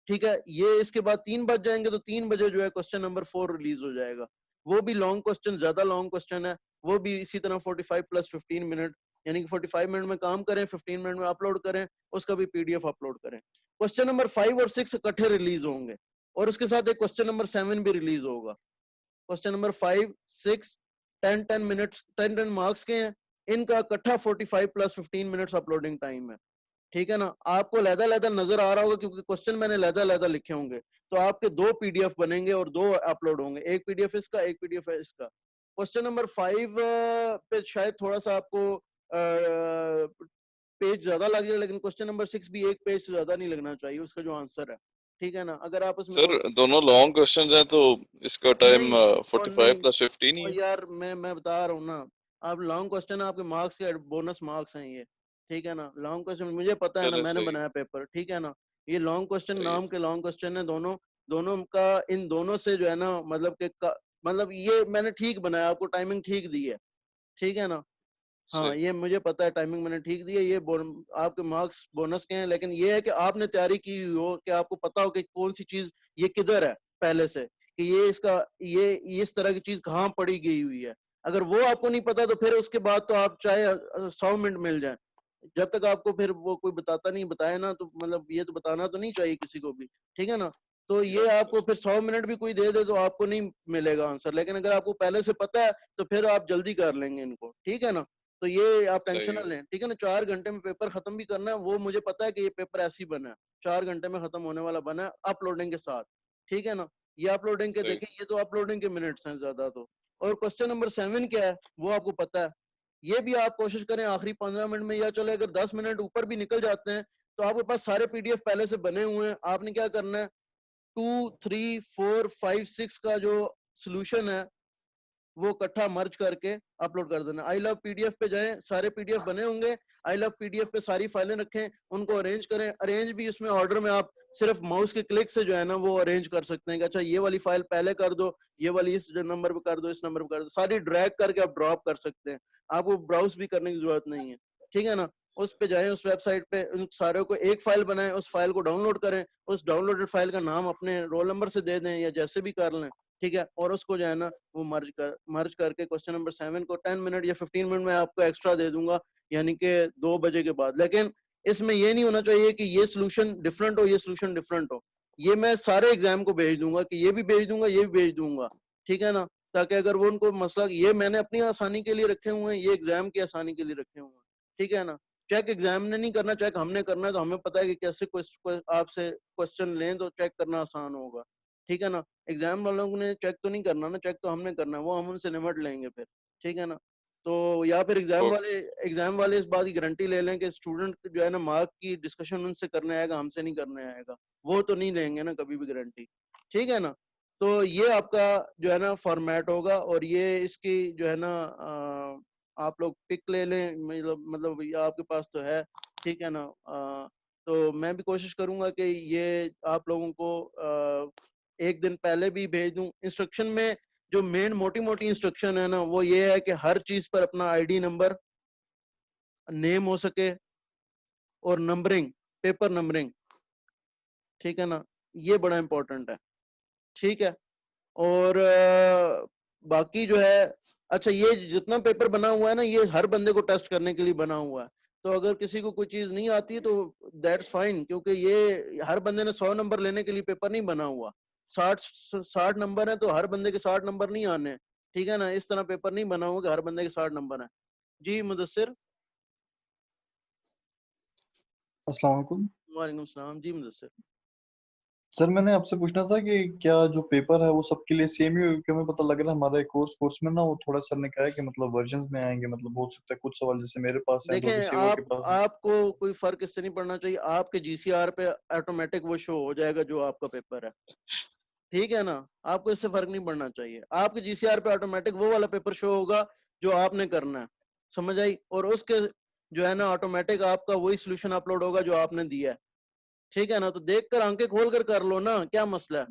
ठीक है। ये इसके बाद 3 बज जाएंगे, तो 3 बजे जो है क्वेश्चन नंबर 4 रिलीज हो जाएगा। वो भी लॉन्ग क्वेश्चन, ज्यादा लॉन्ग क्वेश्चन है, वो भी इसी तरह 45 प्लस 15 मिनट, यानी कि 45 मिनट में काम करें, 15 मिनट में अपलोड करें, उसका भी पीडीएफ अपलोड करें। क्वेश्चन नंबर 5 और 6 इकट्ठे रिलीज होंगे, और उसके साथ एक क्वेश्चन नंबर 7 भी रिलीज होगा। क्वेश्चन नंबर 5, 6, 10 मिनट्स, 10 मार्क्स के हैं, इनका इकट्ठा 45 प्लस 15 मिनट्स अपलोडिंग टाइम है, ठीक है ना। आपको लहदा नजर आ रहा होगा क्योंकि क्वेश्चन मैंने लहदा लिखे होंगे, तो आपके 2 पीडीएफ बनेंगे और 2 अपलोड होंगे, एक पीडीएफ इसका, एक पीडीएफ है इसका। क्वेश्चन नंबर 5 पे शायद थोड़ा सा आपको पेज ज्यादा लग जाए, लेकिन क्वेश्चन नंबर 6 भी एक पेज से ज्यादा नहीं लगना चाहिए उसका जो आंसर है, ठीक है ना। अगर आप उसमें सर दोनों लॉन्ग क्वेश्चंस हैं तो इसका टाइम नहीं, और 45 नहीं, प्लस 15 ही और है। यार मैं बता रहा हूँ ना, आप लॉन्ग क्वेश्चन, आपके मार्क्स के बोनस मार्क्स हैं ये, ठीक है ना। लॉन्ग क्वेश्चन मुझे पता है ना, चले मैंने सही। बनाया पेपर, ठीक है ना। ये लॉन्ग क्वेश्चन, सही है नाम सर। के लॉन्ग क्वेश्चन है दोनों, दोनों का, इन दोनों से जो है ना, मतलब कि मतलब ये मैंने ठीक बनाया, आपको टाइमिंग ठीक दी है, ठीक है ना। हाँ, सही। ये मुझे पता है, टाइमिंग मैंने ठीक दी है। ये आपके मार्क्स बोनस के हैं, लेकिन ये है कि आपने तैयारी की हुई हो, कि आपको पता हो कि कौन सी चीज ये किधर है पहले से, कि ये इसका, ये इस तरह की चीज कहाँ पड़ी गई हुई है। अगर वो आपको नहीं पता तो फिर उसके बाद तो आप चाहे 100 मिनट मिल जाए, जब तक आपको फिर वो कोई बताता नहीं, बताए ना, तो मतलब ये तो बताना तो नहीं चाहिए किसी को भी, ठीक है ना। तो ये यस आपको यस। फिर 100 मिनट भी कोई दे दे तो आपको नहीं मिलेगा आंसर, लेकिन अगर आपको पहले से पता है तो फिर आप जल्दी कर लेंगे इनको, ठीक है ना। तो ये आप टेंशन सही ना है। लें, ठीक है ना। 4 घंटे में पेपर खत्म भी करना है, वो मुझे पता है कि ये पेपर ऐसे ही बना है, 4 घंटे में खत्म होने वाला बना है अपलोडिंग के साथ, ठीक है ना। ये अपलोडिंग के सही। देखें, ये तो अपलोडिंग के मिनट्स हैं ज्यादा तो। और क्वेश्चन नंबर 7 क्या है वो आपको पता है, ये भी आप कोशिश करें आखिरी 15 मिनट में, या चले अगर 10 मिनट ऊपर भी निकल जाते हैं तो आपके पास सारे पीडीएफ पहले से बने हुए हैं। आपने क्या करना है, 2, 3, 4, 5, 6 का जो सोल्यूशन है वो इकट्ठा मर्ज करके अपलोड कर देना। आई लव पीडीएफ पे जाएं, सारे पीडीएफ बने होंगे, आई लव पीडीएफ पे सारी फाइलें रखें, उनको अरेंज करें। अरेंज भी इसमें ऑर्डर में आप सिर्फ माउस के क्लिक से जो है ना वो अरेंज कर सकते हैं कि अच्छा ये वाली फाइल पहले कर दो, ये वाली इस नंबर पे कर दो, इस नंबर पे कर दो, सारी ड्रैग करके आप ड्रॉप कर सकते हैं, आपको ब्राउज भी करने की जरूरत नहीं है, ठीक है ना। उस पे जाएं, उस वेबसाइट पे उन सारों को एक फाइल बनाएं, उस फाइल को डाउनलोड करें, उस डाउनलोडेड फाइल का नाम अपने रोल नंबर से दे दें या जैसे भी कर लें, ठीक है। और उसको जो है ना वो मर्ज करके क्वेश्चन नंबर 7 को 10 मिनट या 15 मिनट में आपको एक्स्ट्रा दे दूंगा, यानी कि 2 बजे के बाद। लेकिन इसमें ये नहीं होना चाहिए कि ये सोल्यूशन डिफरेंट हो, ये सोल्यूशन डिफरेंट हो। ये मैं सारे एग्जाम को भेज दूंगा कि ये भी भेज दूंगा, ये भी भेज दूंगा, ठीक है ना। ताकि अगर वो उनको मसला, ये मैंने अपनी आसानी के लिए रखे हुए हैं, ये एग्जाम की आसानी के लिए रखे हुए हैं, ठीक है ना। चेक एग्जाम ने नहीं करना, चेक हमने करना है, तो हमें पता है कि कैसे आपसे क्वेश्चन लें तो चेक करना आसान होगा, ठीक है ना। एग्जाम वालों ने चेक तो नहीं करना ना, चेक तो हमने करना है, वो हम उनसे निपट लेंगे फिर, ठीक है ना। तो या फिर ओके एग्जाम वाले इस बात की गारंटी ले लें कि स्टूडेंट जो है ना मार्क की डिस्कशन उनसे करने आएगा, हमसे नहीं करने आएगा, वो तो नहीं लेंगे ना कभी भी गारंटी, ठीक है ना। तो ये आपका जो है ना फॉर्मेट होगा, और ये इसकी जो है ना आप लोग पिक ले लें, मतलब ये आपके पास तो है, ठीक है ना। तो मैं भी कोशिश करूंगा कि ये आप लोगों को एक दिन पहले भी भेज दूं। इंस्ट्रक्शन में जो मेन मोटी मोटी इंस्ट्रक्शन है ना, वो ये है कि हर चीज पर अपना आईडी नंबर, नेम हो सके, और नंबरिंग, पेपर नंबरिंग, ठीक है ना, ये बड़ा इंपॉर्टेंट है, ठीक है। और बाकी जो है, अच्छा ये जितना पेपर बना हुआ है ना, ये हर बंदे को टेस्ट करने के लिए बना हुआ है। तो अगर किसी को कोई चीज नहीं आती है तो दैट्स फाइन, क्योंकि ये हर बंदे ने 100 नंबर लेने के लिए पेपर नहीं बना हुआ। 60 नंबर है तो हर बंदे के 60 नंबर नहीं आने, ठीक है ना। इस तरह पेपर नहीं बना हुआ कि हर बंदे के 60 नंबर है। जी मुदस्सिर। अस्सलाम वालेकुम। वालेकुम सलाम। जी मुदस्सिर। सर मैंने आपसे पूछना था कि क्या जो पेपर है वो सबके लिए सेम ही होगा? क्यों हमें पता लग रहा है हमारा एक कोर्स में ना वो थोड़ा सर ने कहा है कि मतलब वर्जन्स में आएंगे, मतलब हो सकता है कुछ सवाल जैसे मेरे पास हैं तो देखें, किसी और के पास हैं। आपको कोई फर्क इससे नहीं पड़ना चाहिए। आपके जीसीआर पे ऑटोमेटिक वो शो हो जाएगा जो आपका पेपर है, ठीक है ना। आपको इससे फर्क नहीं पड़ना चाहिए। आपके जीसीआर पे ऑटोमेटिक वो वाला पेपर शो होगा जो आपने करना है, समझ आई। और उसके जो है ना ऑटोमेटिक आपका वही सोल्यूशन अपलोड होगा जो आपने दिया है, ठीक है ना। तो देख कर आंखें खोल कर लो ना, क्या मसला है,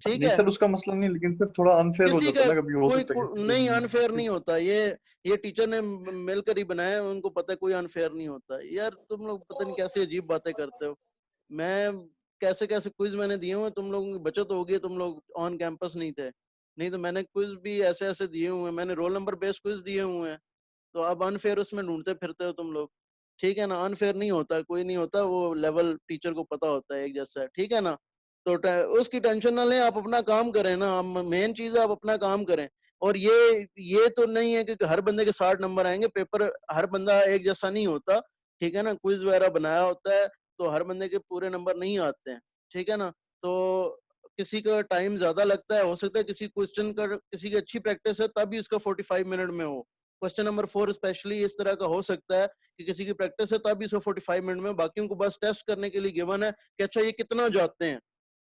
ठीक नहीं है। सर उसका मसला नहीं, लेकिन फिर थोड़ा अनफेयर हो किसी जाता का है ना, कभी हो सकता है किसी नहीं, अनफेयर को। नहीं होता ये टीचर ने मिलकर ही बनाया है, उनको पता है कोई अनफेयर नहीं होता। यार तुम लोग पता नहीं कैसे अजीब बातें करते हो। मैं कैसे कैसे क्विज मैंने दिए हुए, तुम लोगों की बचत होगी, तुम लोग ऑन कैंपस नहीं थे, नहीं तो मैंने क्विज भी ऐसे ऐसे दिए हुए हैं, मैंने रोल नंबर बेस्ड क्विज दिए हुए हैं। तो अब अनफेयर उसमें ढूंढते फिरते हो तुम लोग, ठीक है ना। अनफेयर नहीं होता, कोई नहीं होता, वो लेवल टीचर को पता होता है एक जैसा है, ठीक है ना। तो उसकी टेंशन ना लें, आप अपना काम करें ना। मेन चीज है आप अपना काम करें। और ये तो नहीं है कि हर बंदे के 60 नंबर आएंगे। पेपर हर बंदा एक जैसा नहीं होता, ठीक है ना। क्विज वगैरह बनाया होता है तो हर बंदे के पूरे नंबर नहीं आते हैं, ठीक है ना। तो किसी का टाइम ज्यादा लगता है, हो सकता है किसी क्वेश्चन का किसी की अच्छी प्रैक्टिस है तभी उसका 45 मिनट में हो। क्वेश्चन नंबर 4 स्पेशली इस तरह का हो सकता है कि किसी की प्रैक्टिस है तभी इसको 45 मिनट में, बाकी उनको बस टेस्ट करने के लिए गिवन है कि अच्छा ये कितना जाते हैं,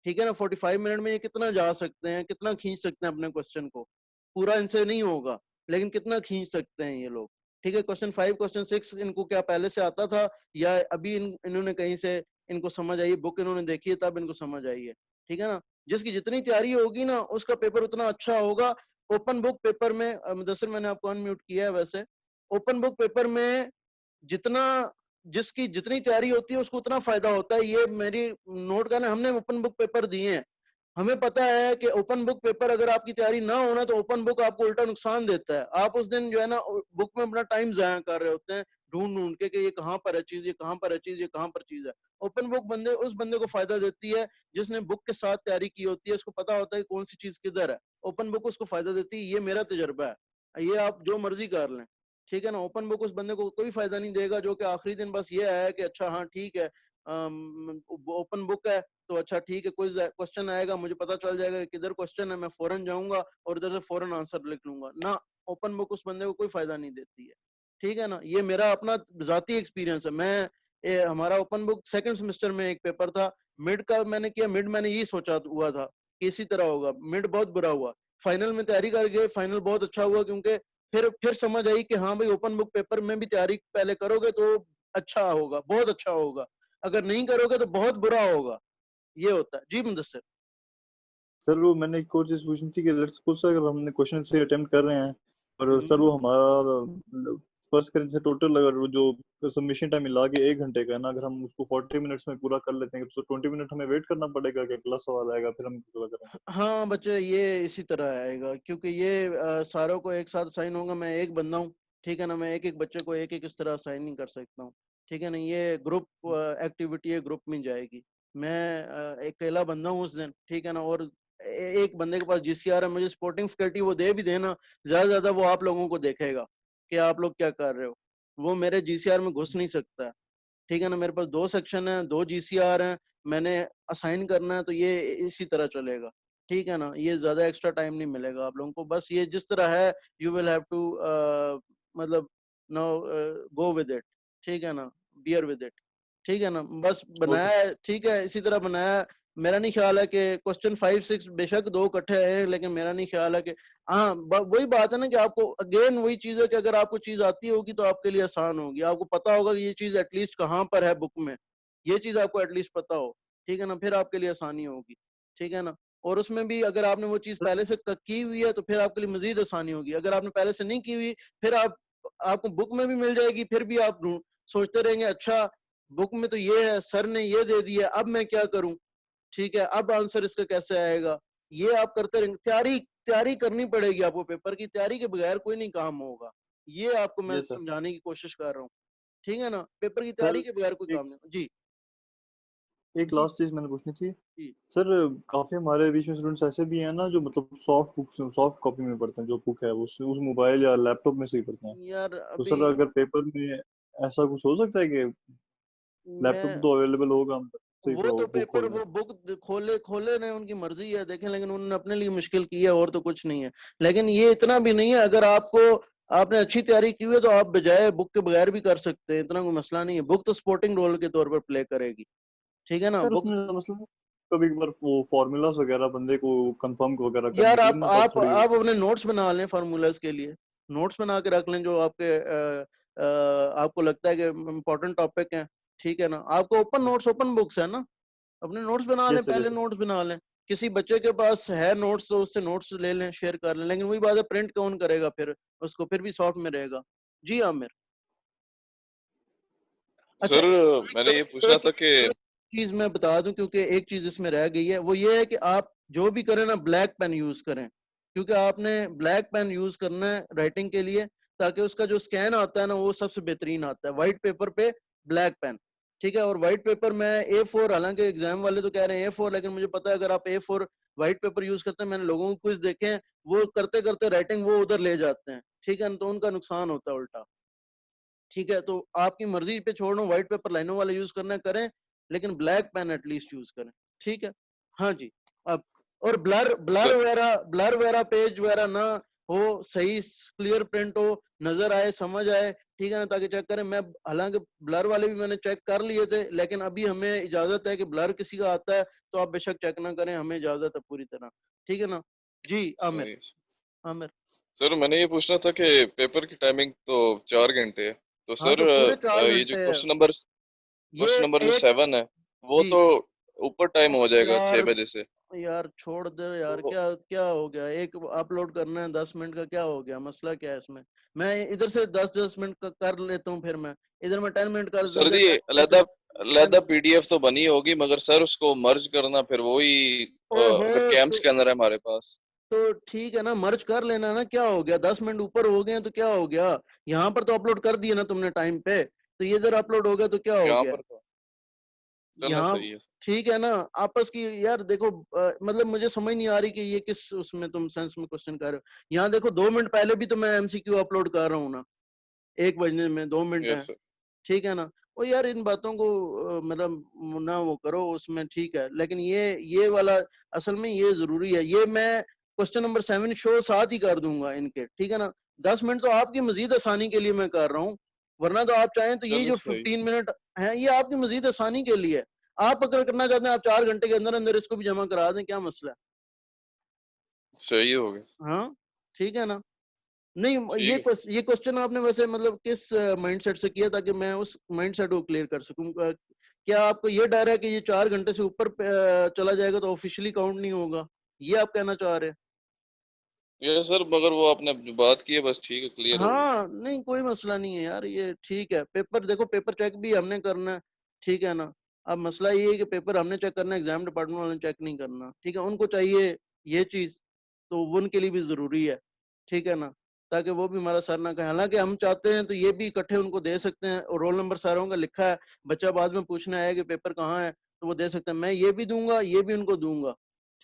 ठीक है ना। 45 मिनट में ये कितना जा सकते हैं, कितना खींच सकते हैं अपने क्वेश्चन को। पूरा इनसे नहीं होगा, लेकिन कितना खींच सकते हैं ये लोग, ठीक है। क्वेश्चन 5 क्वेश्चन 6 इनको क्या पहले से आता था या अभी इन्होंने कहीं से इनको समझ आई, बुक इन्होंने देखी है तब इनको समझ आई है, ठीक है ना। जिसकी जितनी तैयारी होगी ना उसका पेपर उतना अच्छा होगा। ओपन बुक पेपर में मुदस्सिर मैंने आपको अनम्यूट किया है वैसे। ओपन बुक पेपर में जितना जिसकी जितनी तैयारी होती है उसको उतना फायदा होता है। ये मेरी नोट का ना, हमने ओपन बुक पेपर दिए हैं, हमें पता है कि ओपन बुक पेपर अगर आपकी तैयारी ना होना तो ओपन बुक आपको उल्टा नुकसान देता है। आप उस दिन जो है ना बुक में अपना टाइम जाया कर रहे होते हैं ढूंढ ढूंढ के कि ये कहाँ पर है चीज, ये कहाँ पर है चीज, ये कहाँ पर चीज है। ओपन बुक उस बंदे को फायदा देती है जिसने बुक के साथ तैयारी की होती है, उसको पता होता है कौन सी चीज किधर है। ओपन बुक उसको फायदा देती है, ये मेरा तजर्बा है। ये आप जो मर्जी कर लें, ठीक है ना। ओपन बुक उस बंदे को कोई फायदा नहीं देगा जो कि आखिरी दिन बस ये आया कि अच्छा हाँ ठीक है ओपन बुक है तो अच्छा ठीक है, कोई क्वेश्चन आएगा मुझे पता चल जाएगा कि किधर क्वेश्चन है, मैं फौरन जाऊंगा और उधर से फौरन आंसर लिख लूंगा ना। ओपन बुक उस बंदे को कोई फायदा नहीं देती है, ठीक है ना। ये मेरा अपना जाती एक्सपीरियंस है। हमारा ओपन बुक सेकंड सेमेस्टर में एक पेपर था, मिड का मैंने किया। मिड मैंने यही सोचा हुआ था कि इसी तरह होगा, मिड बहुत बुरा हुआ। फाइनल में तैयारी कर गए, फाइनल बहुत अच्छा हुआ, क्योंकि फिर समझ आई कि हाँ भाई ओपन बुक पेपर में भी तैयारी पहले करोगे तो अच्छा होगा, बहुत अच्छा होगा, अगर नहीं करोगे तो बहुत बुरा होगा। ये होता है। जी मुदस्सिर। सर वो मैंने एक और चीज पूछनी थी कि लेट्स सपोज अगर हमने क्वेश्चन भी अटेम्प्ट कर रहे हैं और सर वो हमारा फर्स्ट करें जैसे टोटल अगर वो जो सबमिशन टाइम मिला के 1 घंटे का है ना, अगर हम उसको 40 मिनट्स में पूरा कर लेते हैं तो 20 मिनट हमें वेट करना पड़ेगा कि अगला सवाल आएगा फिर हम पूरा करें? हाँ बच्चे, ये इसी तरह आएगा क्योंकि ये सारों को एक साथ साइन होगा। मैं एक बंदा हूँ, ठीक है ना। मैं एक एक बच्चे को एक एक इस तरह साइन नहीं कर सकता हूँ, ठीक है ना। ये ग्रुप एक्टिविटी है, ग्रुप में जाएगी। मैं अकेला बंदा हूँ उस दिन, ठीक है ना। और एक बंदे के पास जीसीआर है, मुझे सपोर्टिंग फैकल्टी वो दे भी देना, ज्यादा ज्यादा वो आप लोगों को देखेगा कि आप लोग क्या कर रहे हो। वो मेरे जीसीआर में घुस नहीं सकता है, ठीक है ना। मेरे पास 2 सेक्शन है, 2 जीसीआर हैं, मैंने असाइन करना है तो ये इसी तरह चलेगा, ठीक है ना। ये ज्यादा एक्स्ट्रा टाइम नहीं मिलेगा आप लोगों को, बस ये जिस तरह है यू विल हैव टू मतलब नो गो विद इट, ठीक है ना, बियर विद इट, ठीक है ना, बस बनाया है, ठीक है, इसी तरह बनाया। मेरा नहीं ख्याल है कि क्वेश्चन 5-6 बेशक दो इकट्ठे हैं, लेकिन मेरा नहीं ख्याल है कि हाँ वही बात है ना कि आपको अगेन वही चीज है कि अगर आपको चीज आती होगी तो आपके लिए आसान होगी, आपको पता होगा कि ये चीज एटलीस्ट कहाँ पर है बुक में, ये चीज आपको एटलीस्ट पता हो, ठीक है ना, फिर आपके लिए आसानी होगी, ठीक है ना। और उसमें भी अगर आपने वो चीज पहले से की हुई है तो फिर आपके लिए मजीद आसानी होगी। अगर आपने पहले से नहीं की हुई, फिर आपको बुक में भी मिल जाएगी, फिर भी आप सोचते रहेंगे अच्छा बुक में तो ये है, सर ने ये दे दिया, अब मैं क्या करूं, ठीक है, अब आंसर इसका कैसे आएगा, ये आप करते रहेंगे। तैयारी तैयारी करनी पड़ेगी आपको, पेपर की तैयारी के बगैर कोई नहीं काम होगा, ये आपको मैं ये सर समझाने की कोशिश कर रहा हूँ, ठीक है ना, पेपर की सर तैयारी के बगैर कोई एक काम नहीं। जी एक जी लास्ट चीज मैंने पूछनी थी जी। सर। काफी हमारे बीच में स्टूडेंट्स ऐसे भी हैं ना जो मतलब सॉफ्ट बुक सॉफ्ट कॉपी में पढ़ते हैं, जो बुक है उस मोबाइल या लैपटॉप में से ही पढ़ते हैं। यार तो अभी सर अगर पेपर में ऐसा कुछ हो सकता है कि लैपटॉप मैं तो अवेलेबल होगा, हम से वो तो बुक पेपर खोल लें। वो बुक खोले खोले ने उनकी मर्जी है, देखें, लेकिन उन्होंने अपने लिए मुश्किल की है और तो कुछ नहीं है। लेकिन ये इतना भी नहीं है, अगर आपने अच्छी तैयारी की हुई है तो आप बजाय बुक के बगैर भी कर सकते हैं, इतना कोई मसला नहीं है। बुक तो सपोर्टिंग रोल के तौर पर प्ले करेगी, ठीक है ना, सर बुक। उसमें मतलब कभी कभार वो फॉर्मूलाज वगैरह बंदे को कंफर्म वगैरह करने यार के लिए आप ना आप थोड़ी आप अपने नोट्स बना लें फार्मूलाज के लिए, नोट्स बना के रख लें जो आपको लगता है कि इम्पोर्टेंट टॉपिक है, ठीक है ना। आपको ओपन नोट्स, ओपन बुक्स है ना, अपने नोट्स बना लें, यस सर पहले यस सर। नोट्स बना लें। किसी बच्चे के पास है नोट्स तो उससे नोट्स ले लें, शेयर कर लें, लेकिन वही बात है प्रिंट कौन करेगा फिर उसको, फिर भी सॉफ्ट में रहेगा। जी आमिर। अच्छा सर मैंने ये पूछना एक था कि एक चीज मैं बता दूं, क्योंकि एक चीज इसमें रह गई है, वो ये है कि आप जो भी करें ना ब्लैक पेन यूज करें, क्योंकि आपने ब्लैक पेन यूज करना है राइटिंग के लिए, ताकि उसका जो स्कैन आता है ना वो सबसे बेहतरीन आता है व्हाइट पेपर पे, ब्लैक पेन, ठीक है। और व्हाइट पेपर में A4, हालांकि एग्जाम वाले तो कह रहे हैं A4, लेकिन मुझे पता है अगर आप A4 व्हाइट पेपर यूज करते हैं, मैंने लोगों को क्विज देखे हैं, वो करते करते राइटिंग वो उधर ले जाते हैं, ठीक है, तो उनका नुकसान होता है उल्टा, ठीक है। तो आपकी मर्जी पे छोड़ो, व्हाइट पेपर लाइनों वाला यूज करना है करें, लेकिन ब्लैक पेन एटलीस्ट यूज करें, ठीक है। हाँ जी। अब और ब्लर सर, ब्लर वगैरह पेज वगैरह ना हो, सही क्लियर प्रिंट हो, नजर आए, समझ आए, ठीक है ना, ताकि चेक करें। मैं हालांकि ब्लर वाले भी मैंने चेक कर लिए थे, लेकिन अभी हमें इजाजत है कि ब्लर किसी का आता है तो आप बेशक चेक ना करें, हमें इजाजत है पूरी तरह, ठीक है ना। जी आमिर। सही। आमिर। सर मैंने ये पूछना था कि पेपर की टाइमिंग तो 4 घंटे है, तो हाँ सर तो पूरे चार ये जो घंटे है ये क्वेश्चन नंबर जो एक। 7 है वो जी तो ऊपर टाइम हो जाएगा यार 6 बजे से। यार छोड़ दे यार, तो क्या क्या हो गया, एक अपलोड करना है 10 मिनट का, क्या हो गया, मसला क्या है इसमें। मैं इधर से 10-10 मिनट का कर लेता हूँ, फिर मैं इधर में 10 मिनट कर सर देते जी, 10 मिनट अलहदा अलहदा 10। पीडीएफ तो बनी होगी, मगर सर उसको मर्ज करना फिर वही ओहो अगर कैंप्स तो के अंदर है हमारे पास। तो ठीक है ना, मर्ज कर लेना ना, क्या हो गया, 10 मिनट ऊपर हो गए हैं तो क्या हो गया। यहाँ पर तो अपलोड कर दिया ना तुमने टाइम पे, तो ये इधर अपलोड हो गया तो क्या हो यहाँ गया। पर तो चलो यहाँ सही है। ठीक है ना, आपस की यार देखो, मतलब मुझे समझ नहीं आ रही कि ये किस उसमें तुम सेंस में क्वेश्चन कर रहे हो। यहाँ देखो 2 मिनट पहले भी तो मैं MCQ अपलोड कर रहा हूँ ना, 1 बजने में 2 मिनट है, यस सर। ठीक है ना। वो यार इन बातों को मतलब ना वो करो उसमें, ठीक है, लेकिन ये वाला असल में ये जरूरी है, ये मैं क्वेश्चन नंबर 7 शो साथ ही कर दूंगा इनके, ठीक है ना। 10 मिनट तो आपकी मजीद आसानी के लिए मैं कर रहा हूँ, वरना तो आप चाहें तो ये चलो जो सही। 15 मिनट है ये आपकी मजीद आसानी के लिए है। आप अगर करना चाहते हैं आप 4 घंटे के अंदर अंदर इसको भी जमा करा दें, क्या मसला है। सही हो गया। हाँ ठीक है ना। नहीं ठीक है सर। ये क्वेश्चन आपने वैसे मतलब किस माइंडसेट से किया, ताकि मैं उस माइंडसेट को क्लियर कर सकूं। क्या आपको ये डर है कि ये 4 घंटे से ऊपर चला जाएगा तो ऑफिशियली काउंट नहीं होगा, ये आप कहना चाह रहे हैं। ये सर मगर वो आपने जो बात की है बस ठीक है, क्लियर हो गई। हाँ नहीं कोई मसला नहीं है यार, ये ठीक है। पेपर देखो, पेपर चेक भी हमने करना है, ठीक है ना। अब मसला ये है कि पेपर हमने चेक करना है, एग्जाम डिपार्टमेंट वाले चेक नहीं करना, ठीक है, उनको चाहिए ये चीज, तो वो उनके लिए भी जरूरी है, ठीक है ना, ताकि वो भी हमारा सर ना कहे। हालांकि हम चाहते हैं तो ये भी इकट्ठे उनको दे सकते हैं, और रोल नंबर सारों का लिखा है, बच्चा बाद में पूछना है कि पेपर कहाँ है तो वो दे सकते हैं, मैं ये भी दूंगा ये भी उनको दूंगा,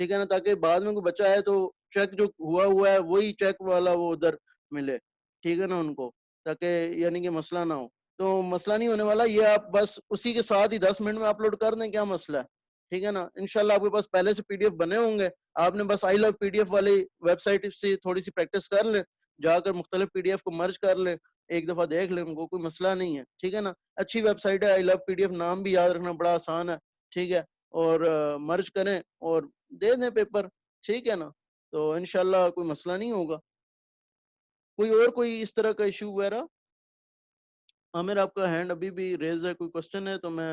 ठीक है ना, ताकि बाद में कोई बच्चा है तो चेक जो हुआ हुआ है वही चेक वाला वो उधर मिले, ठीक है ना उनको, ताकि यानी कि मसला ना हो। तो मसला नहीं होने वाला, ये आप बस उसी के साथ ही 10 मिनट में अपलोड कर दें, क्या मसला है, ठीक है ना। इंशाल्लाह आपके पास पहले से PDF बने होंगे, आपने बस आई लव PDF वाली वेबसाइट से थोड़ी सी प्रैक्टिस कर लें, जाकर मुख्तलिफ PDF को मर्ज कर लें, एक दफ़ा देख लें, उनको कोई मसला नहीं है, ठीक है ना। अच्छी वेबसाइट है, आई लव PDF, नाम भी याद रखना बड़ा आसान है, ठीक है। और मर्ज करें और दे दें पेपर, ठीक है ना। तो इंशाल्लाह कोई मसला नहीं होगा। कोई इस तरह का इशू वगैरह? आमिर, आपका हैंड अभी भी रेज है, कोई क्वेश्चन है तो मैं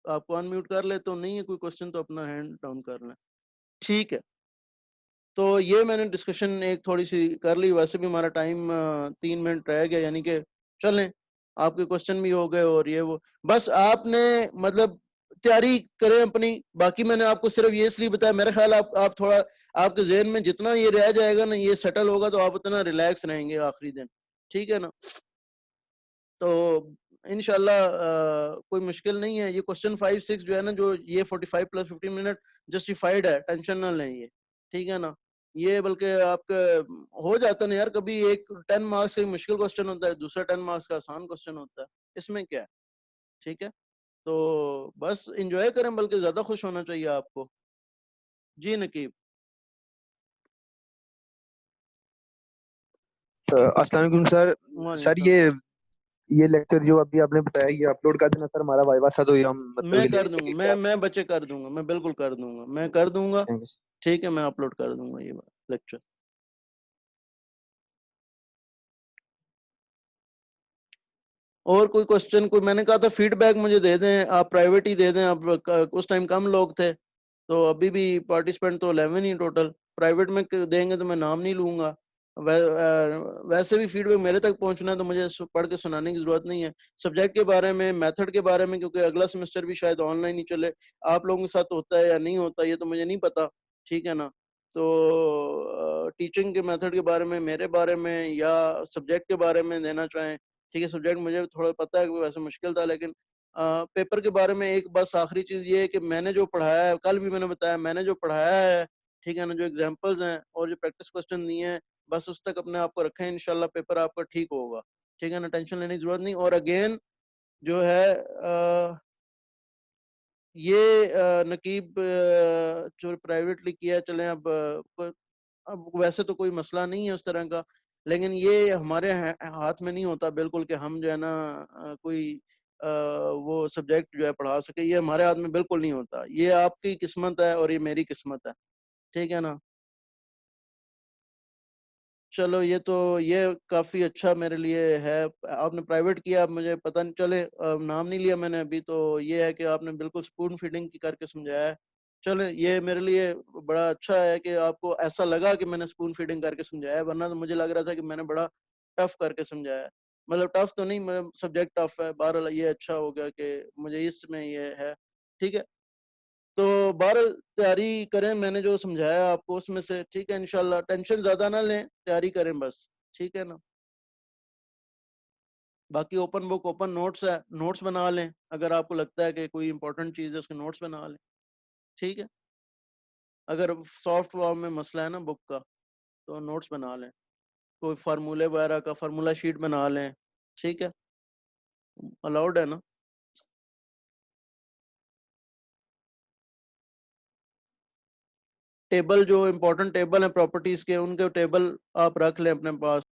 आपको अनम्यूट कर ले, तो नहीं है कोई क्वेश्चन तो अपना हैंड डाउन कर लें, ठीक है। तो ये मैंने डिस्कशन एक थोड़ी सी कर ली, वैसे भी हमारा टाइम 3 मिनट रह गया, यानी कि चलें, आपके क्वेश्चन भी हो गए और ये वो, बस आपने मतलब तैयारी करें अपनी। बाकी मैंने आपको सिर्फ ये इसलिए बताया, मेरा ख्याल आप थोड़ा, आपके जहन में जितना ये रह जाएगा ना, ये सेटल होगा, तो आप उतना रिलैक्स रहेंगे आखिरी दिन, ठीक है ना। तो इंशाल्लाह कोई मुश्किल नहीं है। ये क्वेश्चन 5 6 जो है ना, जो ये 45 + 15 मिनट जस्टिफाइड है, टेंशन ना लें ये, ठीक है ना। ये बल्कि आपका हो जाता है ना यार, कभी एक 10 मार्क्स का मुश्किल क्वेश्चन होता है, दूसरा 10 मार्क्स का आसान क्वेश्चन होता है, इसमें क्या है, ठीक है। तो बस इंजॉय करें, बल्कि ज्यादा खुश होना चाहिए आपको। जी नकीब। अस्सलाम वालेकुम सर। सर वालेकुम। ये लेक्चर जो अभी आपने बताया ये अपलोड कर देना सर, हमारा वाइवा था तो ये हम मतलब मैं ये कर देख दूंगा, सके क्या? मैं बच्चे कर दूंगा, मैं बिल्कुल कर दूंगा, मैं कर दूंगा, थैंक यू। ठीक है। मैं अपलोड कर दूंगा ये लेक्चर। और कोई क्वेश्चन? कोई, मैंने कहा था फीडबैक मुझे दे दें, आप प्राइवेट ही दे दें। आप उस टाइम कम लोग थे, तो अभी भी पार्टिसिपेंट तो 11 ही टोटल। प्राइवेट में देंगे तो मैं नाम नहीं लूंगा। वैसे भी फीडबैक मेरे तक पहुंचना है, तो मुझे पढ़ के सुनाने की जरूरत नहीं है। सब्जेक्ट के बारे में, मेथड के बारे में, क्योंकि अगला सेमेस्टर भी शायद ऑनलाइन ही चले, आप लोगों के साथ होता है या नहीं होता ये तो मुझे नहीं पता, ठीक है ना। तो टीचिंग के मेथड के बारे में, मेरे बारे में, या सब्जेक्ट के बारे में देना चाहें, ठीक है। सब्जेक्ट मुझे थोड़ा पता है कि वैसे मुश्किल था, लेकिन पेपर के बारे में एक बस आखिरी चीज ये है कि मैंने जो पढ़ाया है, कल भी मैंने बताया, मैंने जो पढ़ाया है, ठीक है ना, जो एग्जांपल्स हैं और जो प्रैक्टिस क्वेश्चन दिए हैं, बस उस तक अपने आप को रखें, इंशाल्लाह पेपर आपका ठीक होगा, ठीक है ना। टेंशन लेने की जरूरत नहीं। और अगेन जो है ये नकीब जो प्राइवेटली किया है, चलें अब वैसे तो कोई मसला नहीं है उस तरह का, लेकिन ये हमारे हाथ में नहीं होता बिल्कुल कि हम जो है ना कोई वो सब्जेक्ट जो है पढ़ा सके, ये हमारे हाथ में बिल्कुल नहीं होता। ये आपकी किस्मत है और ये मेरी किस्मत है, ठीक है ना। चलो, ये काफी अच्छा मेरे लिए है। आपने प्राइवेट किया, अब मुझे पता नहीं चले, नाम नहीं लिया मैंने अभी, तो ये है कि आपने बिल्कुल स्पून फीडिंग की करके समझाया है। चले, ये मेरे लिए बड़ा अच्छा है कि आपको ऐसा लगा कि मैंने स्पून फीडिंग करके समझाया है, वरना तो मुझे लग रहा था कि मैंने बड़ा टफ करके समझाया है। मतलब टफ तो नहीं, मतलब सब्जेक्ट टफ है। बहरहाल ये अच्छा हो गया कि मुझे इसमें ये है, ठीक है। तो बहरहाल तैयारी करें, मैंने जो समझाया आपको उसमें से, ठीक है। इंशाल्लाह टेंशन ज्यादा ना लें, तैयारी करें बस, ठीक है ना। बाकी ओपन बुक, ओपन नोट्स है, नोट्स बना लें। अगर आपको लगता है कि कोई इंपॉर्टेंट चीज है, उसके नोट्स बना लें, ठीक है। अगर सॉफ्ट फॉर्म में मसला है ना बुक का, तो नोट्स बना लें। कोई फार्मूले वगैरह का फार्मूला शीट बना लें, ठीक है। अलाउड है ना। टेबल, जो इंपॉर्टेंट टेबल है प्रॉपर्टीज के, उनके टेबल आप रख लें अपने पास।